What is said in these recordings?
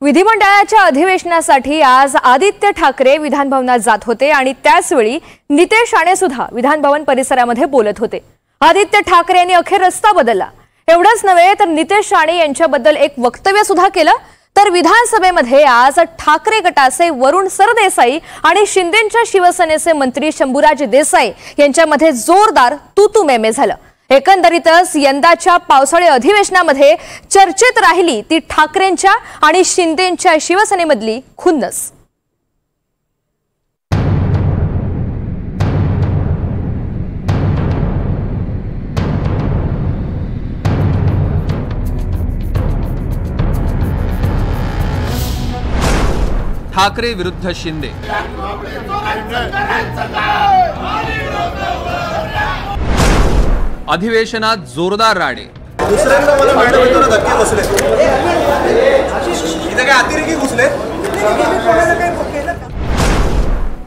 विधिमंडळाच्या अधिवेशनासाठी आज आदित्य ठाकरे विधानभवनात जात होते आणि त्याच वेळी नितेश राणे सुद्धा विधानभवन परिसरामध्ये बोलत होते। आदित्य ठाकरे यांनी अखेर रस्ता बदलला। एवढंच नव्हे तर नितेश राणे यांच्याबद्दल एक वक्तव्य सुद्धा केलं। तर विधानसभेमध्ये आज ठाकरे गटाचे वरुण सरदेसाई आणि शिंदेंच्या शिवसेनेचे मंत्री शंभूराज देसाई यांच्यामध्ये जोरदार तूतूमेमे झालं। एकंदरीतच यंदाच्या पावसाळी अधिवेशनामध्ये चर्चेत राहिली ती ठाकरेंच्या आणि शिंदेंच्या शिवसेनेमधली खुन्नस। ठाकरे विरुद्ध शिंदे, अधिवेशनात जोरदार राडे। दुसऱ्यांदा मला मॅडम येताना धक्के बसले, इथे काय अतिरेकी घुसले।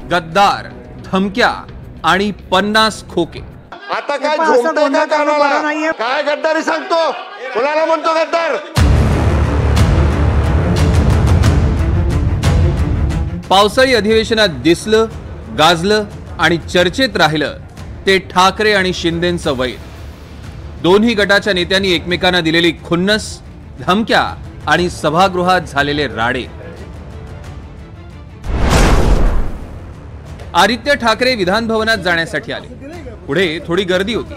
गद्दार, धमक्या आणि 50 खोके। आता काय झोमतोय का कानाला? काय गद्दारी सांगतो? कोणाला म्हणतो गद्दार? पावसाळी अधिवेशनात दिसलं, गाजलं आणि चर्चेत राहिलं ते ठाकरे आणि शिंदेंचं वैर। दोन्ही गटाच्या नेत्यांनी एकमेकांना दिलेली खुन्नस, धमक्या आणि सभागृहात झालेले राडे। आदित्य ठाकरे विधानभवनात जाण्यासाठी आले। पुढे थोडी गर्दी होती।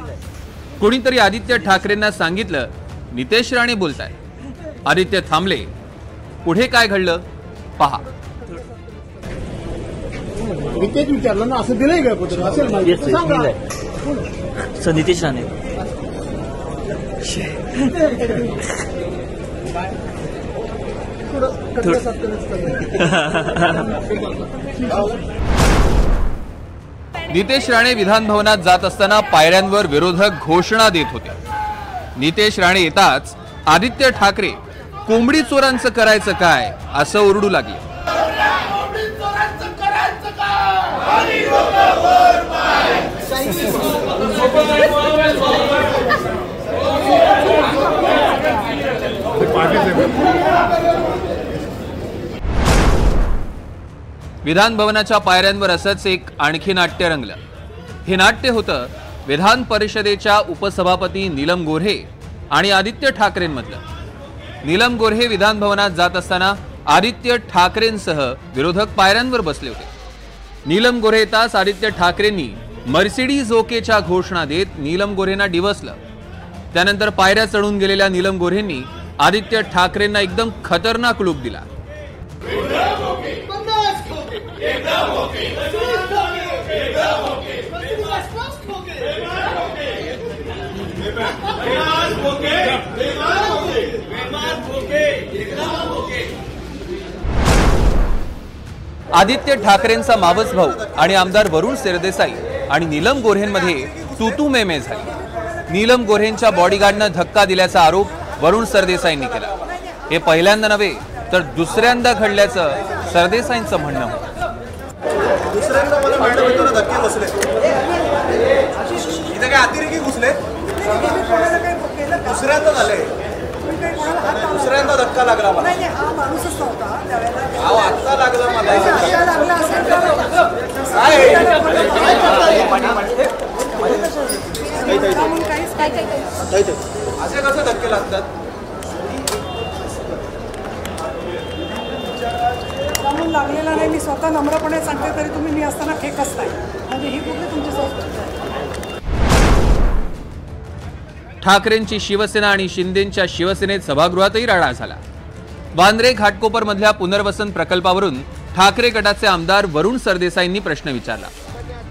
कोणीतरी आदित्य ठाकरेंना सांगितलं, नितेश राणे बोलतायत। आदित्य थांबले। पुढे काय घडलं पहा। नितेश विचारलं ना, असं दिलंय का पत्र? असेल माहिती सांगा। सर नितेश राणे नितेश राणे विधानभवनात जात असताना पायऱ्यांवर विरोधक घोषणा देत होते। नितेश राणे येताच आदित्य ठाकरे कोंबडी चोरांचं करायचं काय असं ओरडू लागले। विधानभवनाच्या पायऱ्यांवर असंच एक आणखी नाट्य रंगलं। हे नाट्य होतं विधान परिषदेच्या उपसभापती नीलम गोऱ्हे आणि आदित्य ठाकरेंमधलं। नीलम गोऱ्हे विधानभवनात जात असताना आदित्य ठाकरेंसह विरोधक पायऱ्यांवर बसले होते। नीलम गोऱ्हे येताच आदित्य ठाकरेंनी मर्सिडीज ओकेच्या घोषणा देत नीलम गोऱ्हेंना डिवसलं। त्यानंतर पायऱ्या चढून गेलेल्या नीलम गोऱ्हेंनी आदित्य ठाकरेंना एकदम खतरनाक लूक दिला। आदित्य ठाकरेंचा मावस भाऊ आणि आमदार वरुण सरदेसाई आणि नीलम गोऱ्हेंमध्ये तूतूमेमे झाली। नीलम गोऱ्हेंच्या बॉडीगार्डनं धक्का दिल्याचा आरोप वरुण सरदेसाईंनी केला। हे पहिल्यांदा नव्हे तर दुसऱ्यांदा घडल्याचं सरदेसाईंचं म्हणणं होतं। दुसऱ्यांदा मला मॅडम येताना धक्के बसले, इथे काय अतिरेकी घुसले। दुसऱ्यांदा झाले, दुसऱ्यांदा धक्का लागला मला। अहो आता लागला मला। असे कसे धक्के लागतात? लागलेला नाही, मी स्वतः नम्रपणे सांगते, तरी तुम्ही मी असताना फेक असताय, म्हणजे ही कुठली तुमची संस्कृती? ठाकरेंची शिवसेना आणि शिंदेंच्या शिवसेनेत सभागृहातही राडा झाला। वांद्रे घाटकोपर मधल्या पुनर्वसन प्रकल्पावरून ठाकरे गटाचे आमदार वरुण सरदेसाईंनी प्रश्न विचारला।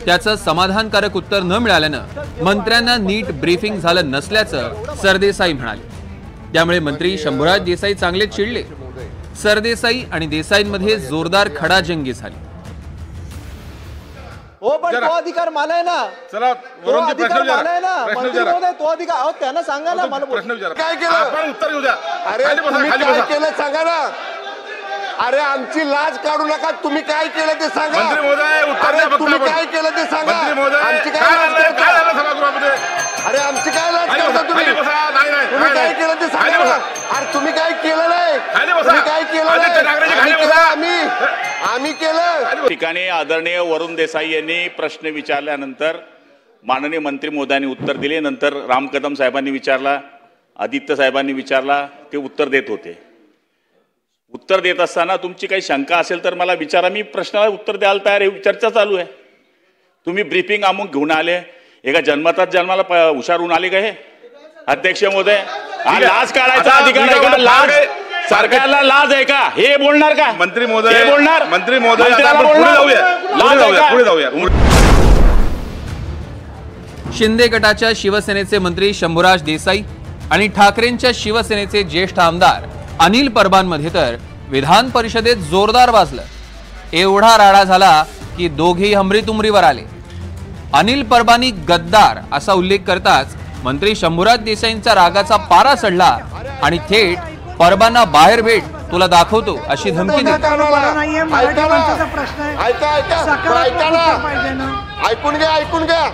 त्याचं समाधानकारक उत्तर न मिळाल्यानं मंत्र्यांना नीट ब्रीफिंग झालं नसल्याचं सरदेसाई म्हणाले। त्यामुळे मंत्री शंभूराज देसाई चांगले चिडले। सरदेसाई आणि देसाईंमध्ये जोरदार खडाजंगी झाली। हो पण तो अधिकार मला आहे ना। चला तो अधिकार मला आहे ना, मंत्री महोदय, तो अधिकार अहो त्यांना सांगा ना। मला प्रश्न विचारा, काय केलं? आपण उत्तर घेऊ द्या। अरे तुम्ही काय केलं सांगा ना। अरे आमची लाज काढू नका, तुम्ही काय केलं ते सांगा। मंत्री महोदय उत्तर द्या। तुम्ही काय केलं ते सांगा। मंत्री महोदय आमची काय लाज काय झालं सभागृहामध्ये? अरे आमची काय लाज करता तुम्ही? तुम्ही काय केलं ते सांगा मला. अरे तुम्ही काय केलं नाही, तुम्ही काय केलं नाही, आम्ही केलं. ठिकाणी आदरणीय वरुण देसाई यांनी प्रश्न विचारल्यानंतर माननीय मंत्री महोदयांनी उत्तर दिले. नंतर राम कदम साहेबांनी विचारला, आदित्य साहेबांनी विचारला, ते उत्तर देत होते. उत्तर देत असताना तुमची काही शंका असेल तर मला विचारा, मी प्रश्नाला उत्तर द्यायला तयार आहे. चर्चा चालू आहे. तुम्ही ब्रीफिंग अमुक घेऊन आले, एका जन्माला हुशार होऊन आले का हे अध्यक्ष महोदय? लाज काढायचा अधिकार आहे का? लाज सरकारला लाज आहे का? हे बोलणार का मंत्री महोदय? बोलणार मंत्री महोदय? पुढे जाऊया. शिंदे गटाच्या शिवसेनेचे मंत्री शंभूराज देसाई आणि ठाकरेंच्या शिवसेनेचे ज्येष्ठ आमदार अनिल परबांमध्ये तर विधान परिषदेत जोरदार वाजलं. एवढा राडा झाला की दोघेही हमरीतुमरीवर आले. अनिल परबांनी गद्दार असा उल्लेख करताच मंत्री शंभूराज देसाईंचा रागाचा पारा चढला आणि थेट परबांना बाहेर भेट, तुला दाखवतो अशी धमकी दिली. ऐकून घ्या.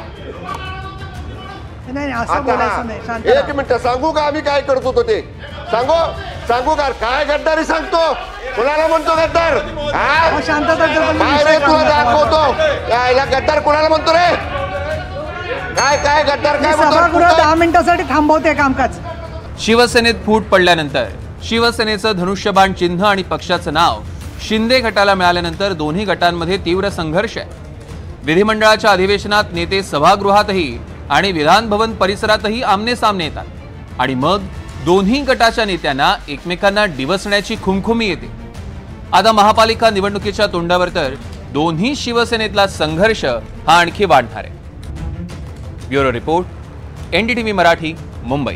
एक मिनिट सांगू का आम्ही काय करत होतो ते? सांगू का? काय गद्दारी सांगतो? कुणाला म्हणतो गद्दार? तुला दाखवतो. यायला गद्दार कुणाला म्हणतो रे? काय गद्दार काय म्हणतो? 10 मिनिटांसाठी थांबवते कामकाज. शिवसेनेत फूट पडल्यानंतर शिवसेनेचं धनुष्यबाण चिन्ह आणि पक्षाचं नाव शिंदे गटाला मिळाल्यानंतर दोन्ही गटांमध्ये तीव्र संघर्ष आहे. विधिमंडळाच्या अधिवेशनात नेते सभागृहातही आणि विधान भवन परिसरातही आमने सामने येतात आणि मग दोन्ही गटाच्या नेत्यांना एकमेकांना डिवसण्याची खुमखुमी येते. आता महापालिका निवडणुकीच्या तोंडावर तर दोन्ही शिवसेनेतला संघर्ष हा आणखी वाढणार आहे. Bureau report, NDTV Marathi, Mumbai.